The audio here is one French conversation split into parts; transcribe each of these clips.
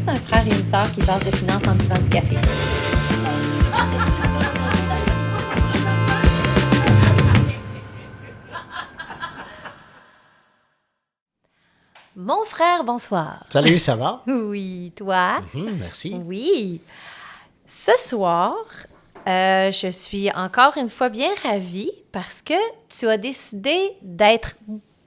juste un frère et une sœur qui jasent de finances en buvant du café. Mon frère, bonsoir. Salut, ça va? Oui, toi? Merci. Oui. Ce soir, je suis encore une fois bien ravie parce que tu as décidé d'être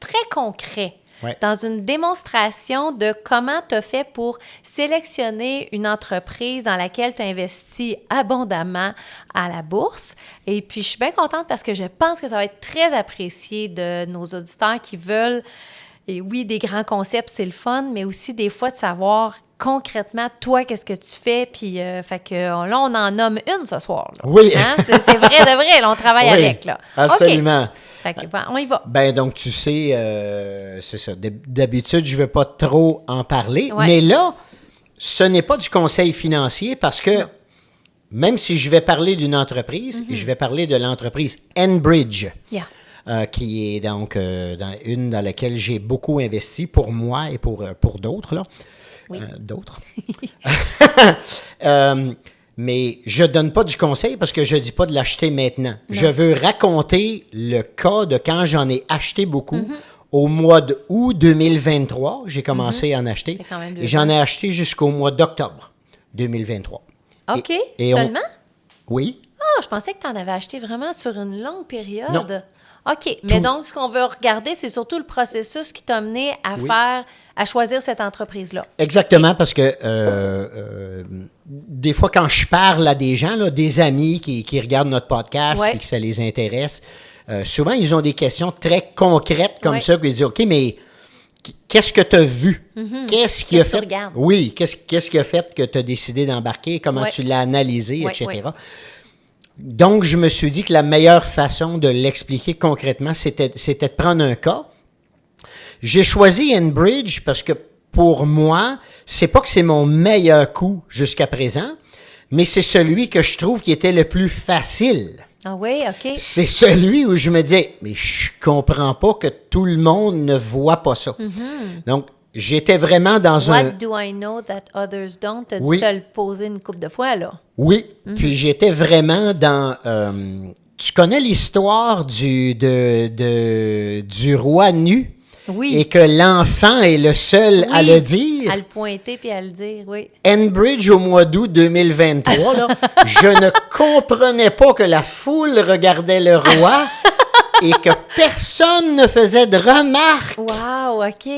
très concret dans une démonstration de comment tu as fait pour sélectionner une entreprise dans laquelle tu investis abondamment à la bourse. Et puis, je suis bien contente parce que je pense que ça va être très apprécié de nos auditeurs qui veulent, et oui, des grands concepts, c'est le fun, mais aussi des fois de savoir concrètement, toi, qu'est-ce que tu fais. Puis, fait que là, on en nomme une ce soir. Là. Oui. Hein? C'est vrai de vrai, là, on travaille avec. Là. Absolument. Okay. Fait que, bon, on y va. Ben donc, tu sais, c'est ça. D'habitude, je ne veux pas trop en parler. Ouais. Mais là, ce n'est pas du conseil financier parce que même si je vais parler d'une entreprise, je vais parler de l'entreprise Enbridge. Yeah. Qui est donc une dans laquelle j'ai beaucoup investi pour moi et pour d'autres, là. Oui. D'autres. Mais je ne donne pas du conseil parce que je ne dis pas de l'acheter maintenant. Non. Je veux raconter le cas de quand j'en ai acheté beaucoup. Au mois d'août 2023, j'ai commencé à en acheter. Et j'en ai acheté jusqu'au mois d'octobre 2023. OK. Et seulement? Oui. Ah, je pensais que tu en avais acheté vraiment sur une longue période. Non. OK. Mais donc, ce qu'on veut regarder, c'est surtout le processus qui t'a mené à choisir cette entreprise-là. Exactement, parce que des fois, quand je parle à des gens, là, des amis qui regardent notre podcast et que ça les intéresse, souvent, ils ont des questions très concrètes comme ça, puis ils disent, OK, mais qu'est-ce que tu as vu? Qu'est-ce qui a fait? Oui, qu'est-ce qui a fait que tu as décidé d'embarquer? Comment tu l'as analysé, etc. Donc, je me suis dit que la meilleure façon de l'expliquer concrètement, c'était de prendre un cas. J'ai choisi Enbridge parce que pour moi, c'est pas que c'est mon meilleur coup jusqu'à présent, mais c'est celui que je trouve qui était le plus facile. Ah oui, OK. C'est celui où je me disais, mais je comprends pas que tout le monde ne voit pas ça. Donc, j'étais vraiment dans What do I know that others don't? T'as dû te le poser une couple de fois, là. Oui, puis j'étais vraiment dans... tu connais l'histoire du roi nu? Oui. Et que l'enfant est le seul à le dire? À le pointer puis à le dire, oui. Enbridge, au mois d'août 2023, là, je ne comprenais pas que la foule regardait le roi et que personne ne faisait de remarques. Wow, OK.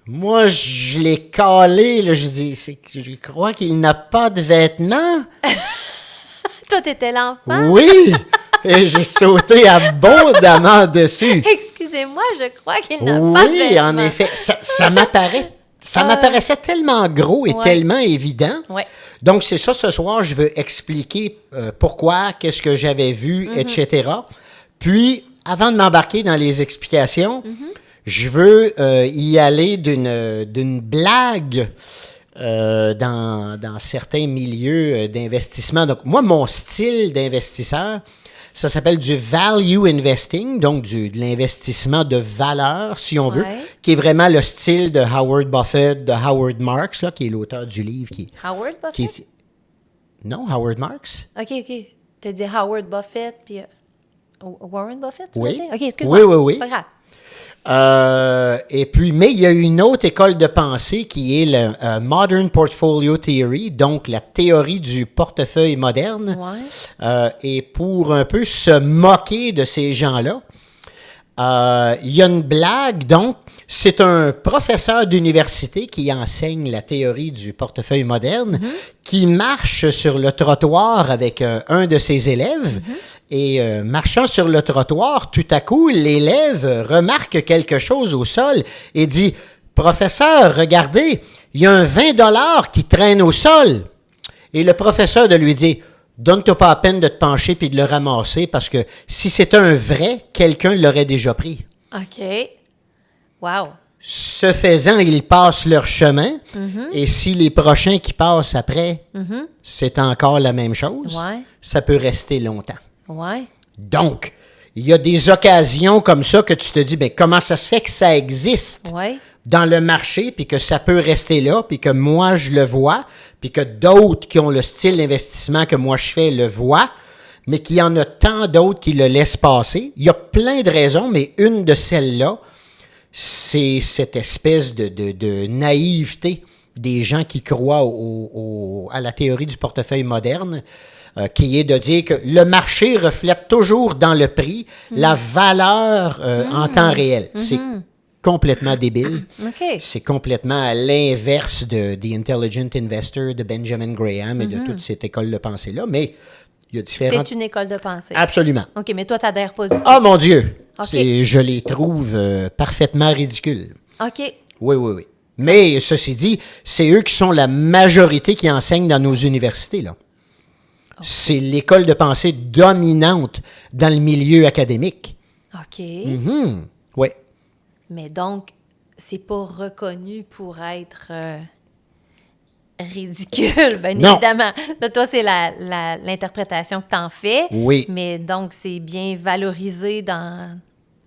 Moi, je l'ai calé, là, je dis, je crois qu'il n'a pas de vêtements. Toi, t'étais l'enfant? Oui! Et j'ai sauté abondamment dessus. Excusez-moi, je crois qu'il n'a pas de vêtements. Oui, en effet. Ça m'apparaissait tellement gros et tellement évident. Ouais. Donc, c'est ça, ce soir, je veux expliquer pourquoi, qu'est-ce que j'avais vu, etc. Puis, avant de m'embarquer dans les explications, je veux y aller d'une blague dans certains milieux d'investissement. Donc, moi, mon style d'investisseur, ça s'appelle du value investing, donc de l'investissement de valeur, si on veut, qui est vraiment le style de Howard Buffett, de Howard Marks, là, qui est l'auteur du livre. Howard Buffett? Non, Howard Marks. OK. Tu as dit Howard Buffett, puis Warren Buffett? Oui. OK, excuse-moi. Oui. Pas grave. Et puis, mais il y a une autre école de pensée qui est le Modern Portfolio Theory, donc la théorie du portefeuille moderne. Et pour un peu se moquer de ces gens-là, il y a une blague, donc, c'est un professeur d'université qui enseigne la théorie du portefeuille moderne, qui marche sur le trottoir avec un de ses élèves. Et marchant sur le trottoir, tout à coup, l'élève remarque quelque chose au sol et dit « Professeur, regardez, il y a un 20 $ qui traîne au sol. » Et le professeur de lui dit « Donne-toi pas la peine de te pencher puis de le ramasser parce que si c'était un vrai, quelqu'un l'aurait déjà pris. » OK. Wow. Ce faisant, ils passent leur chemin et si les prochains qui passent après, c'est encore la même chose, ça peut rester longtemps. Ouais. Donc, il y a des occasions comme ça que tu te dis, bien, comment ça se fait que ça existe? dans le marché, puis que ça peut rester là, puis que moi, je le vois, puis que d'autres qui ont le style d'investissement que moi, je fais le voient, mais qu'il y en a tant d'autres qui le laissent passer. Il y a plein de raisons, mais une de celles-là, c'est cette espèce de naïveté des gens qui croient à la théorie du portefeuille moderne, qui est de dire que le marché reflète toujours dans le prix la valeur en temps réel. C'est complètement débile. OK. C'est complètement à l'inverse de The Intelligent Investor de Benjamin Graham et de toute cette école de pensée-là, mais il y a différentes... C'est une école de pensée. Absolument. OK, mais toi, tu n'adhères pas du tout. Oh mon Dieu! Okay. Je les trouve parfaitement ridicules. OK. Oui. Mais ceci dit, c'est eux qui sont la majorité qui enseignent dans nos universités, là. Okay. C'est l'école de pensée dominante dans le milieu académique. OK. Oui. Mais donc, c'est pas reconnu pour être ridicule, bien évidemment. Là, toi, c'est l'interprétation que tu en fais. Oui. Mais donc, c'est bien valorisé dans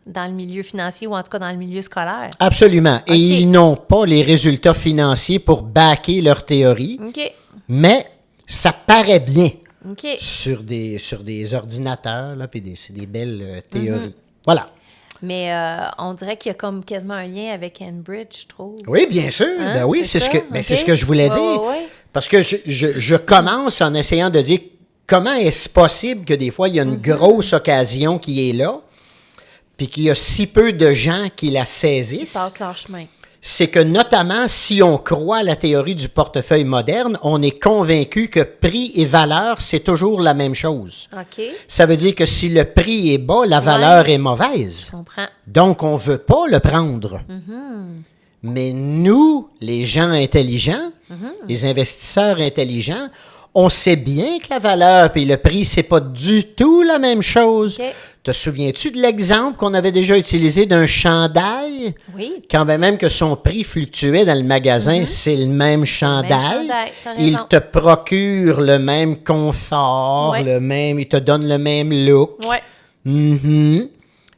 le milieu financier ou en tout cas dans le milieu scolaire. Absolument. Okay. Et ils n'ont pas les résultats financiers pour backer leur théorie. OK. Mais ça paraît bien OK. sur des ordinateurs, là, puis c'est des belles théories. Voilà. Mais on dirait qu'il y a comme quasiment un lien avec Enbridge, je trouve. Oui, bien sûr. Hein? Ben oui, c'est Okay. ce que je voulais dire. Ouais. Parce que je commence en essayant de dire comment est-ce possible que des fois, il y a une grosse occasion qui est là, puis qu'il y a si peu de gens qui la saisissent. Ils passent leur chemin. C'est que notamment, si on croit à la théorie du portefeuille moderne, on est convaincu que prix et valeur, c'est toujours la même chose. OK. Ça veut dire que si le prix est bas, la valeur est mauvaise. Je comprends. Donc, on ne veut pas le prendre. Mais nous, les gens intelligents, les investisseurs intelligents, on sait bien que la valeur et le prix, c'est pas du tout la même chose. Okay. Te souviens-tu de l'exemple qu'on avait déjà utilisé d'un chandail? Oui. Quand même que son prix fluctuait dans le magasin, c'est le même chandail. T'as Il raison. te procure le même confort, Ouais. il te donne le même look. Ouais.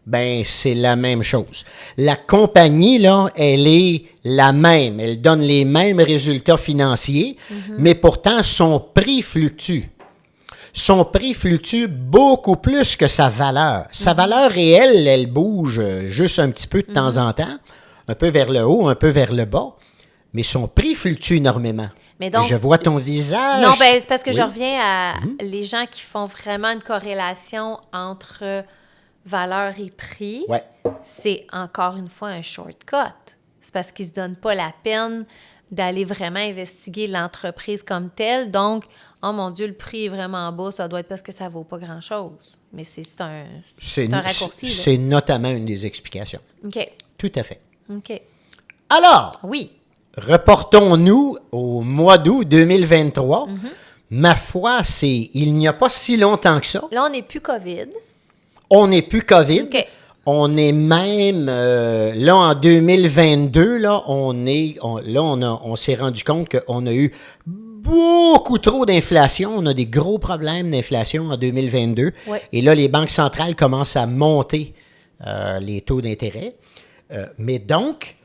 Ben, c'est la même chose. La compagnie, là, elle est la même. Elle donne les mêmes résultats financiers, mais pourtant, son prix fluctue. Son prix fluctue beaucoup plus que sa valeur. Sa valeur réelle, elle bouge juste un petit peu de temps en temps, un peu vers le haut, un peu vers le bas, mais son prix fluctue énormément. Mais donc, je vois ton visage. Non, ben c'est parce que Oui. je reviens à les gens qui font vraiment une corrélation entre valeur et prix. Ouais. C'est encore une fois un shortcut. C'est parce qu'ils ne se donnent pas la peine d'aller vraiment investiguer l'entreprise comme telle. Donc, oh mon Dieu, le prix est vraiment bas, ça doit être parce que ça ne vaut pas grand-chose. Mais c'est un raccourci. là. C'est notamment une des explications. OK. Tout à fait. OK. Alors, Oui. reportons-nous au mois d'août 2023. Ma foi, il n'y a pas si longtemps que ça. Là, on n'est plus COVID. On n'est plus COVID. OK. On est même, là, en 2022, là, on s'est rendu compte qu'on a eu beaucoup trop d'inflation. On a des gros problèmes d'inflation en 2022. Ouais. Et là, les banques centrales commencent à monter les taux d'intérêt. Mais donc,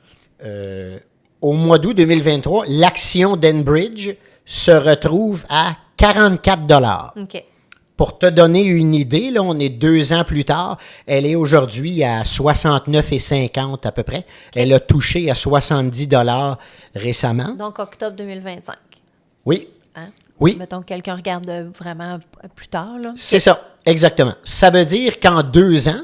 au mois d'août 2023, l'action d'Enbridge se retrouve à 44 $. OK. Pour te donner une idée, là, on est 2 ans plus tard. Elle est aujourd'hui à 69,50 à peu près. Elle a touché à 70 $ récemment. Donc, octobre 2025. Oui. Hein? Oui. Mettons que quelqu'un regarde vraiment plus tard. Là. C'est ça, exactement. Ça veut dire qu'en 2 ans,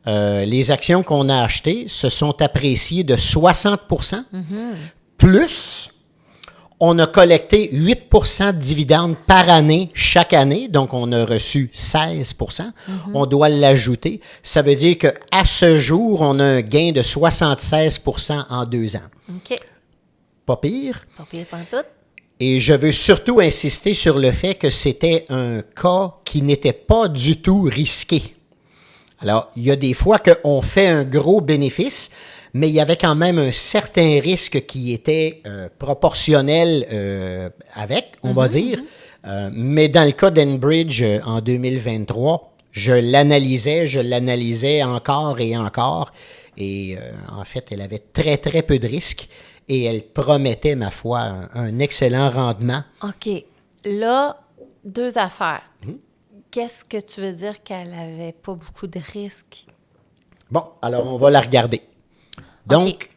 les actions qu'on a achetées se sont appréciées de 60 %. Plus, on a collecté 8 % de dividendes par année chaque année, donc on a reçu 16 %. On doit l'ajouter. Ça veut dire qu'à ce jour, on a un gain de 76 % en 2 ans. OK. Pas pire. Pas pire pantoute. Et je veux surtout insister sur le fait que c'était un cas qui n'était pas du tout risqué. Alors, il y a des fois qu'on fait un gros bénéfice, mais il y avait quand même un certain risque qui était proportionnel avec, on va dire. Mais dans le cas d'Enbridge en 2023, je l'analysais encore et encore. Et en fait, elle avait très, très peu de risques et elle promettait, ma foi, un excellent rendement. OK. Là, 2 affaires. Qu'est-ce que tu veux dire qu'elle n'avait pas beaucoup de risques? Bon, alors on va la regarder. Donc,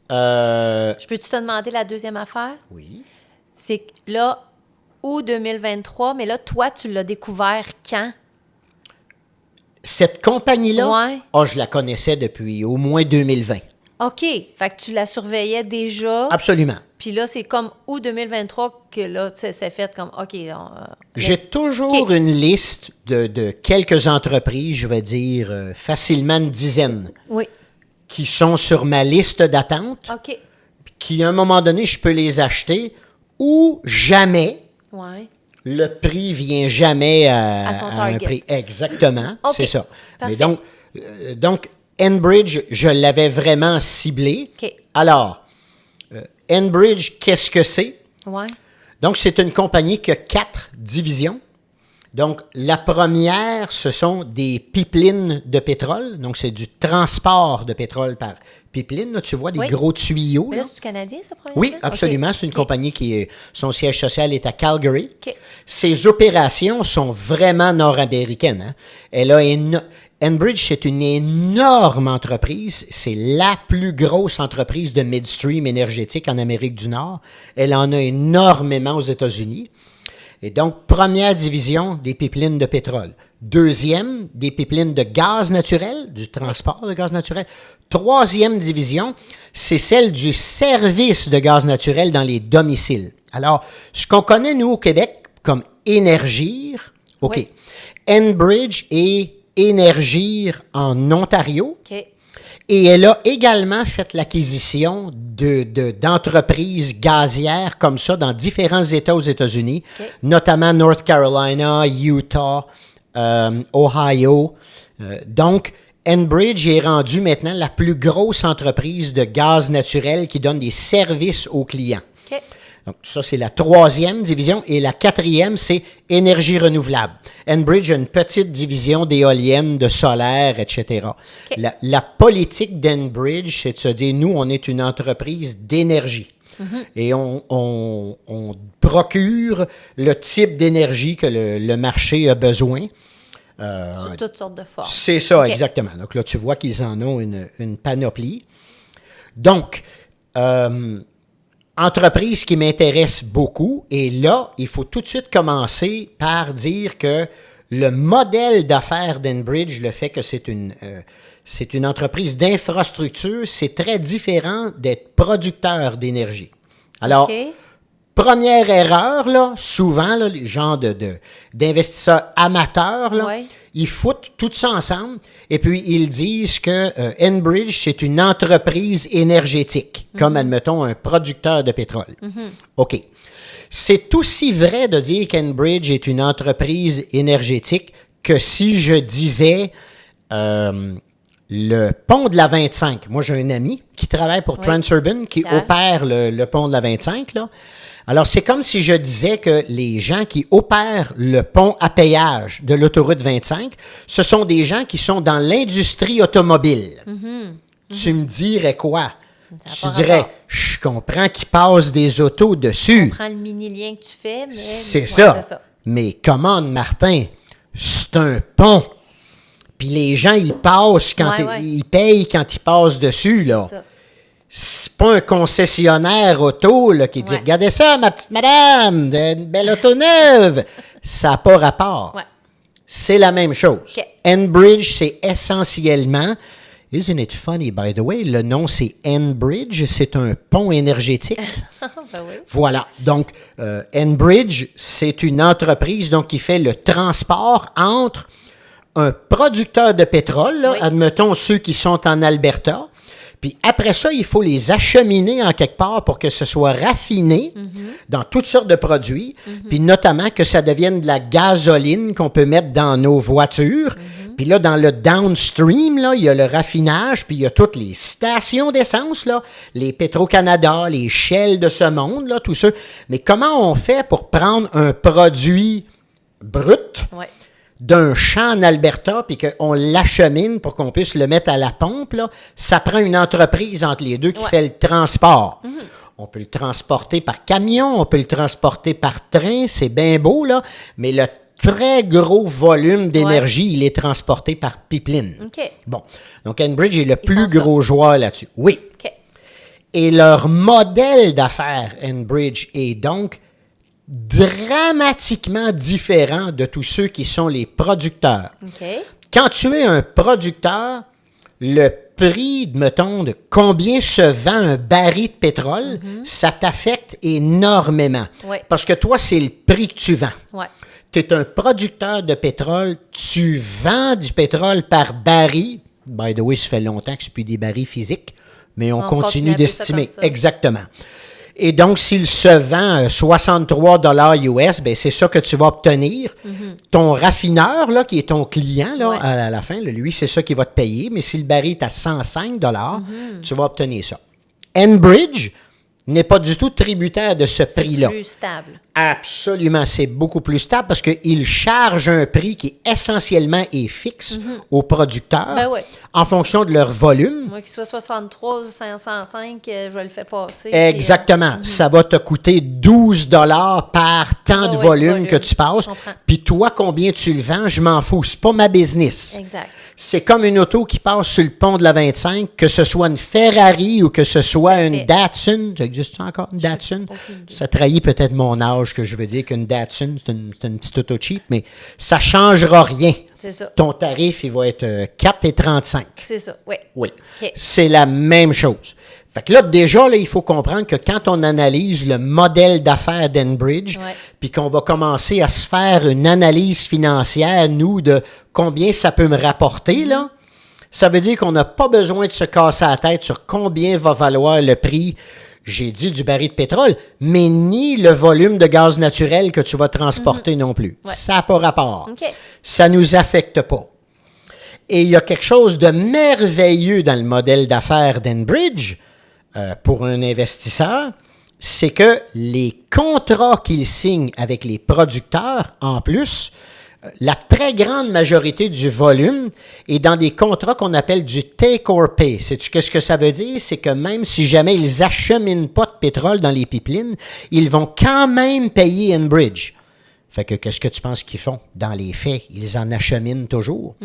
Je peux-tu te demander la deuxième affaire? Oui. C'est que là, août 2023, mais là, toi, tu l'as découvert quand? Cette compagnie-là, Ouais. je la connaissais depuis au moins 2020. OK. Fait que tu la surveillais déjà. Absolument. Puis là, c'est comme août 2023 que là, c'est fait comme, OK. J'ai toujours une liste de quelques entreprises, je vais dire facilement une dizaine, Oui. qui sont sur ma liste d'attente, OK. qui, à un moment donné, je peux les acheter, ou jamais, Ouais. le prix vient jamais À ton à un target. prix. Exactement, OK. c'est ça. Parfait. Mais donc, Enbridge, je l'avais vraiment ciblé. OK. Alors, Enbridge, qu'est-ce que c'est? Ouais. Donc, c'est une compagnie qui a 4 divisions. Donc, la première, ce sont des pipelines de pétrole. Donc, c'est du transport de pétrole par pipeline. Là, tu vois, des gros tuyaux. Mais là. là, c'est-tu canadien, ça, probablement? Oui, absolument. C'est une compagnie son siège social est à Calgary. OK. Ses opérations sont vraiment nord-américaines. Hein. Elle a Enbridge, c'est une énorme entreprise. C'est la plus grosse entreprise de midstream énergétique en Amérique du Nord. Elle en a énormément aux États-Unis. Et donc, première division, des pipelines de pétrole. Deuxième, des pipelines de gaz naturel, du transport de gaz naturel. Troisième division, c'est celle du service de gaz naturel dans les domiciles. Alors, ce qu'on connaît, nous, au Québec, comme Énergir, OK. Oui. Enbridge et Énergir en Ontario. OK. Et elle a également fait l'acquisition d'entreprises gazières comme ça dans différents États aux États-Unis, notamment North Carolina, Utah, Ohio. Donc, Enbridge est rendu maintenant la plus grosse entreprise de gaz naturel qui donne des services aux clients. OK. Donc, ça, c'est la troisième division. Et la quatrième, c'est énergie renouvelable. Enbridge a une petite division d'éoliennes, de solaire, etc. OK. La politique d'Enbridge, c'est de se dire, nous, on est une entreprise d'énergie. Et on procure le type d'énergie que le marché a besoin. Sur toutes sortes de formes. C'est ça, OK. exactement. Donc là, tu vois qu'ils en ont une panoplie. Donc, entreprise qui m'intéresse beaucoup. Et là, il faut tout de suite commencer par dire que le modèle d'affaires d'Enbridge, le fait que c'est une entreprise d'infrastructure, c'est très différent d'être producteur d'énergie. Alors, OK. première erreur, là, souvent, là, les gens d'investisseurs amateurs, là, Ouais. ils foutent tout ça ensemble et puis ils disent que Enbridge, c'est une entreprise énergétique, comme, admettons, un producteur de pétrole. OK. C'est aussi vrai de dire qu'Enbridge est une entreprise énergétique que si je disais le pont de la 25. Moi, j'ai un ami qui travaille pour Transurban, qui opère le pont de la 25, là. Alors, c'est comme si je disais que les gens qui opèrent le pont à péage de l'autoroute 25, ce sont des gens qui sont dans l'industrie automobile. Tu me dirais quoi? Tu dirais, je comprends qu'ils passent des autos dessus. On prend le mini-lien que tu fais, mais... C'est ouais, ça. c'est ça. Mais commande, Martin, c'est un pont. Puis les gens, ils passent quand ils payent quand ils passent dessus, là. C'est ça. C'est pas un concessionnaire auto là, qui dit regardez ça, ma petite madame, une belle auto neuve. Ça n'a pas rapport. Ouais. C'est la même chose. OK. Enbridge, c'est essentiellement, isn't it funny, by the way, le nom c'est Enbridge, c'est un pont énergétique. Ben oui. Voilà. Donc, Enbridge, c'est une entreprise donc, qui fait le transport entre un producteur de pétrole, là, admettons ceux qui sont en Alberta, puis après ça, il faut les acheminer en quelque part pour que ce soit raffiné dans toutes sortes de produits, puis notamment que ça devienne de la gasoline qu'on peut mettre dans nos voitures. Puis là, dans le downstream, là, il y a le raffinage, puis il y a toutes les stations d'essence, là, les Petro-Canada, les Shell de ce monde, là, tout ça. Mais comment on fait pour prendre un produit brut, d'un champ en Alberta puis qu'on l'achemine pour qu'on puisse le mettre à la pompe, là, ça prend une entreprise entre les deux qui fait le transport. On peut le transporter par camion, on peut le transporter par train, c'est bien beau, là, mais le très gros volume d'énergie, il est transporté par pipeline. OK. Bon, donc Enbridge est le plus gros joueur là-dessus. Oui. OK. Et leur modèle d'affaires, Enbridge, est donc dramatiquement différent de tous ceux qui sont les producteurs. OK. Quand tu es un producteur, le prix, mettons, de combien se vend un baril de pétrole, ça t'affecte énormément. Ouais. Parce que toi, c'est le prix que tu vends. Ouais. Tu es un producteur de pétrole, tu vends du pétrole par baril. By the way, ça fait longtemps que ce n'est plus des barils physiques, mais on continue d'estimer. Exactement. Et donc, s'il se vend 63 $ US, ben c'est ça que tu vas obtenir. Ton raffineur, là, qui est ton client là, à la fin, là, lui, c'est ça qui va te payer. Mais si le baril est à 105 $, tu vas obtenir ça. Enbridge n'est pas du tout tributaire de ce prix-là. C'est plus stable. Absolument, c'est beaucoup plus stable parce qu'il charge un prix qui essentiellement est fixe aux producteurs en fonction de leur volume. Moi, qu'il soit 63 ou 505, je le fais passer. Exactement. Ça va te coûter 12 $ par temps de volume que tu passes. Puis toi, combien tu le vends, je m'en fous. C'est pas ma business. Exact. C'est comme une auto qui passe sur le pont de la 25, que ce soit une Ferrari ou que ce soit une Datsun. Ça existe encore, une Datsun? Ça trahit peut-être mon âge que je veux dire qu'une Datsun, c'est une petite auto cheap, mais ça ne changera rien. C'est ça. Ton tarif, il va être 4,35. C'est ça, oui. Oui. Okay. C'est la même chose. Fait que là, déjà, là, il faut comprendre que quand on analyse le modèle d'affaires d'Enbridge, puis qu'on va commencer à se faire une analyse financière, nous, de combien ça peut me rapporter, là, ça veut dire qu'on n'a pas besoin de se casser la tête sur combien va valoir le prix, j'ai dit du baril de pétrole, mais ni le volume de gaz naturel que tu vas transporter non plus. Ça n'a pas rapport. Okay. Ça ne nous affecte pas. Et il y a quelque chose de merveilleux dans le modèle d'affaires d'Enbridge pour un investisseur, c'est que les contrats qu'il signe avec les producteurs, en plus, la très grande majorité du volume est dans des contrats qu'on appelle du take or pay. Sais-tu qu'est-ce que ça veut dire? C'est que même si jamais ils acheminent pas de pétrole dans les pipelines, ils vont quand même payer Enbridge. Fait que qu'est-ce que tu penses qu'ils font? Dans les faits, ils en acheminent toujours.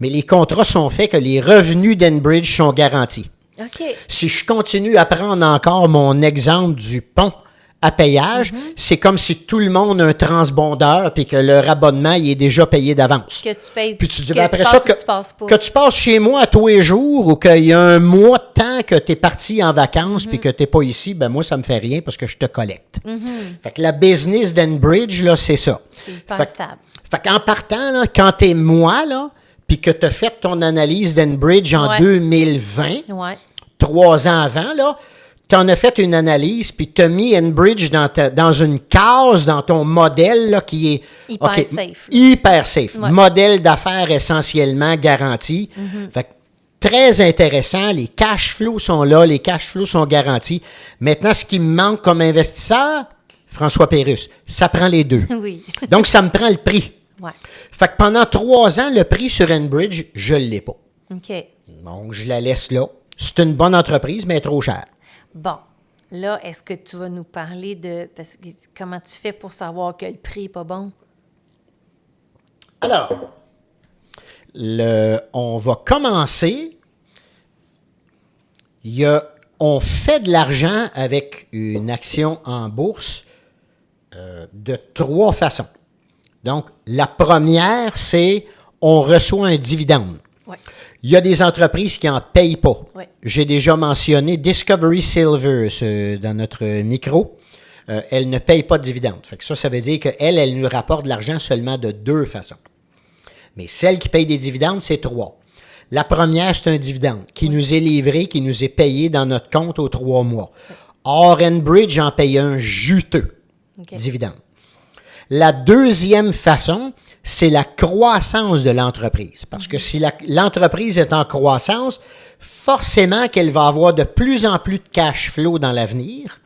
Mais les contrats sont faits que les revenus d'Enbridge sont garantis. Okay. Si je continue à prendre encore mon exemple du pont à payage, c'est comme si tout le monde a un transpondeur puis que leur abonnement il est déjà payé d'avance. Que tu payes. Puis tu dis, que après tu ça, passes, tu passes pas. que tu passes chez moi à tous les jours ou qu'il y a un mois de temps que tu es parti en vacances puis que tu n'es pas ici, ben moi, ça me fait rien parce que je te collecte. Fait que la business d'Enbridge, là, c'est ça. C'est hyper stable. Fait qu'en partant, là, quand tu es moi, là, puis que tu as fait ton analyse d'Enbridge en 2020, 3 ans avant, là, tu en as fait une analyse, puis tu as mis Enbridge dans une case, dans ton modèle là, qui est safe. Hyper safe. Modèle d'affaires essentiellement garanti. Fait que, très intéressant. Les cash flows sont là, les cash flows sont garantis. Maintenant, ce qui me manque comme investisseur, François Pérusse, ça prend les deux. Oui. Donc, ça me prend le prix. Ouais. Fait que pendant 3 ans, le prix sur Enbridge, je ne l'ai pas. OK. Donc, je la laisse là. C'est une bonne entreprise, mais elle est trop chère. Bon. Là, est-ce que tu vas nous parler de... Parce que comment tu fais pour savoir que le prix n'est pas bon? Alors, on va commencer. On fait de l'argent avec une action en bourse de 3 façons. Donc, la première, c'est on reçoit un dividende. Ouais. Il y a des entreprises qui n'en payent pas. Ouais. J'ai déjà mentionné Discovery Silver dans notre micro. Elle ne paye pas de dividende. Fait que ça veut dire qu'elle nous rapporte de l'argent seulement de 2 façons. Mais celle qui paye des dividendes, c'est 3. La première, c'est un dividende qui nous est livré, qui nous est payé dans notre compte aux 3 mois. Or, Enbridge en paye un juteux dividende. La deuxième façon, c'est la croissance de l'entreprise. Parce que si l'entreprise est en croissance, forcément qu'elle va avoir de plus en plus de cash flow dans l'avenir.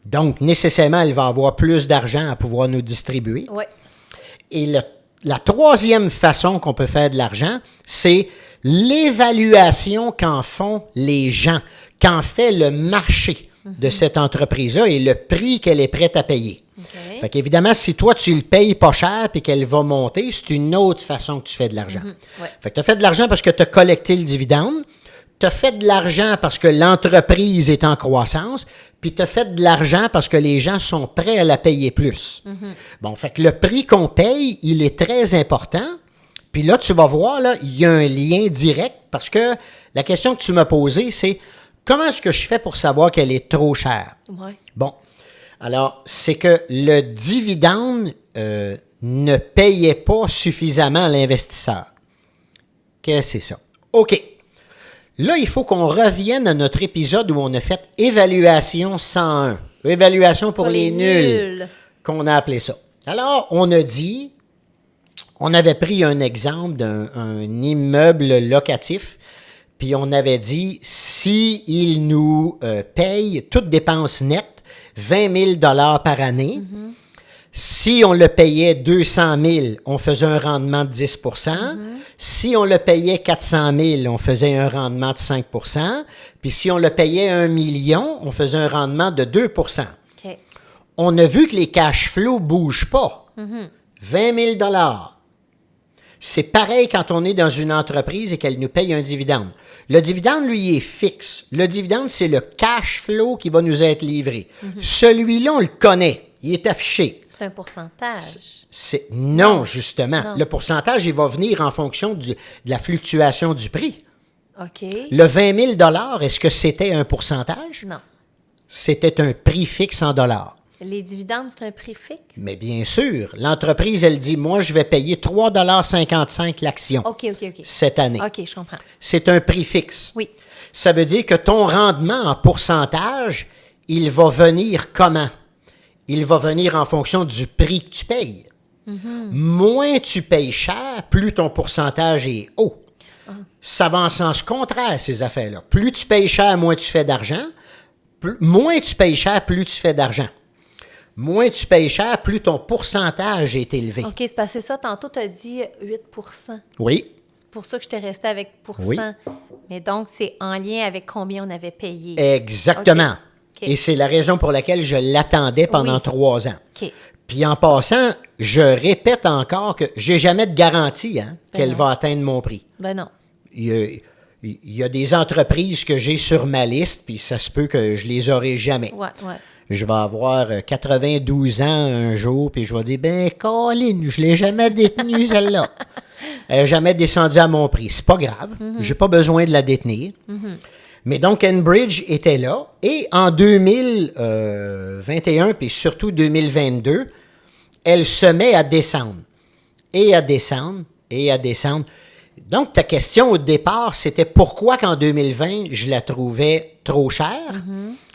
Donc, nécessairement, elle va avoir plus d'argent à pouvoir nous distribuer. Ouais. Et le la troisième façon qu'on peut faire de l'argent, c'est l'évaluation qu'en font les gens, qu'en fait le marché de cette entreprise-là et le prix qu'elle est prête à payer. Okay. Fait qu'évidemment, si toi, tu le payes pas cher et qu'elle va monter, c'est une autre façon que tu fais de l'argent. Ouais. Fait que tu as fait de l'argent parce que tu as collecté le dividende, tu as fait de l'argent parce que l'entreprise est en croissance, puis tu as fait de l'argent parce que les gens sont prêts à la payer plus. Bon, fait que le prix qu'on paye, il est très important. Puis là, tu vas voir, là, il y a un lien direct parce que la question que tu m'as posée, c'est comment est-ce que je fais pour savoir qu'elle est trop chère? Ouais. Bon, alors, c'est que le dividende ne payait pas suffisamment à l'investisseur. Qu'est-ce que c'est ça? OK. Là, il faut qu'on revienne à notre épisode où on a fait évaluation 101. Évaluation pour les nuls, qu'on a appelé ça. Alors, on a dit, on avait pris un exemple d'un immeuble locatif, puis on avait dit, s'il nous paye toutes dépenses nettes, 20 000 $ par année. Si on le payait 200 000, on faisait un rendement de 10 Si on le payait 400 000, on faisait un rendement de 5 Puis si on le payait 1 million, on faisait un rendement de 2 Okay. On a vu que les cash flows ne bougent pas. 20 000 $. C'est pareil quand on est dans une entreprise et qu'elle nous paye un dividende. Le dividende, lui, est fixe. Le dividende, c'est le cash flow qui va nous être livré. Celui-là, on le connaît. Il est affiché. C'est un pourcentage. Non, justement. Non. Le pourcentage, il va venir en fonction de la fluctuation du prix. OK. Le 20 000 $, est-ce que c'était un pourcentage? Non. C'était un prix fixe en dollars. Les dividendes, c'est un prix fixe? Mais bien sûr, l'entreprise, elle dit, moi, je vais payer 3,55 $ l'action OK. cette année. OK, je comprends. C'est un prix fixe. Oui. Ça veut dire que ton rendement en pourcentage, il va venir comment? Il va venir en fonction du prix que tu payes. Moins tu payes cher, plus ton pourcentage est haut. Ça va en sens contraire, ces affaires-là. Plus tu payes cher, moins tu fais d'argent. Moins tu payes cher, plus tu fais d'argent. Moins tu payes cher, plus ton pourcentage est élevé. OK, c'est passé ça. Tantôt, tu as dit 8 Oui. C'est pour ça que je t'ai resté avec pourcent. Oui. Mais donc, c'est en lien avec combien on avait payé. Exactement. OK. Et c'est la raison pour laquelle je l'attendais pendant Oui. 3 ans. OK. Puis en passant, je répète encore que j'ai jamais de garantie qu'elle non. va atteindre mon prix. Ben non. Il y a des entreprises que j'ai sur ma liste, puis ça se peut que je les aurai jamais. Ouais. Je vais avoir 92 ans un jour, puis je vais dire, ben, Colin, je l'ai jamais détenue, celle-là. Elle n'a jamais descendu à mon prix. C'est pas grave. J'ai pas besoin de la détenir. Mais donc, Enbridge était là. Et en 2021, puis surtout 2022, elle se met à descendre. Et à descendre, et à descendre. Donc, ta question au départ, c'était pourquoi qu'en 2020, je la trouvais trop chère?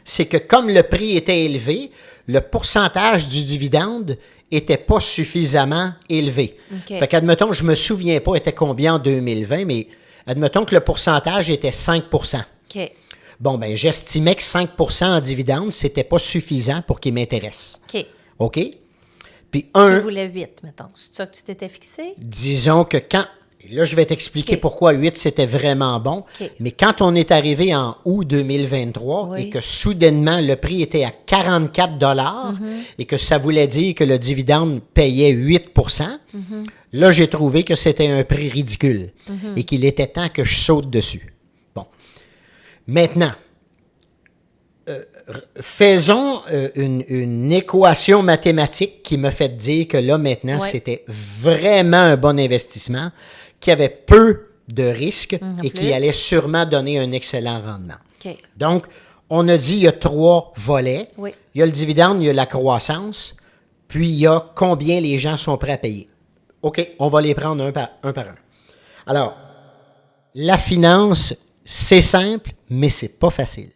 C'est que comme le prix était élevé, le pourcentage du dividende n'était pas suffisamment élevé. OK. Fait qu'admettons, je ne me souviens pas était combien en 2020, mais admettons que le pourcentage était 5 OK. Bon, ben j'estimais que 5 en dividende, c'était pas suffisant pour qu'il m'intéresse. OK. OK? Puis Tu voulais 8, mettons. C'est ça que tu t'étais fixé? disons que quand... Là, je vais t'expliquer OK. pourquoi 8, c'était vraiment bon. OK. Mais quand on est arrivé en août 2023 Oui. et que soudainement, le prix était à 44 $ et que ça voulait dire que le dividende payait 8 là, j'ai trouvé que c'était un prix ridicule et qu'il était temps que je saute dessus. Bon. Maintenant, faisons une équation mathématique qui me fait dire que là, maintenant, Ouais. c'était vraiment un bon investissement, qui avait peu de risques En et qui plus. allait sûrement donner un excellent rendement. OK. Donc, on a dit il y a 3 volets. Oui. Il y a le dividende, il y a la croissance, puis il y a combien les gens sont prêts à payer. OK, on va les prendre un par un. Alors, la finance, c'est simple, mais c'est pas facile.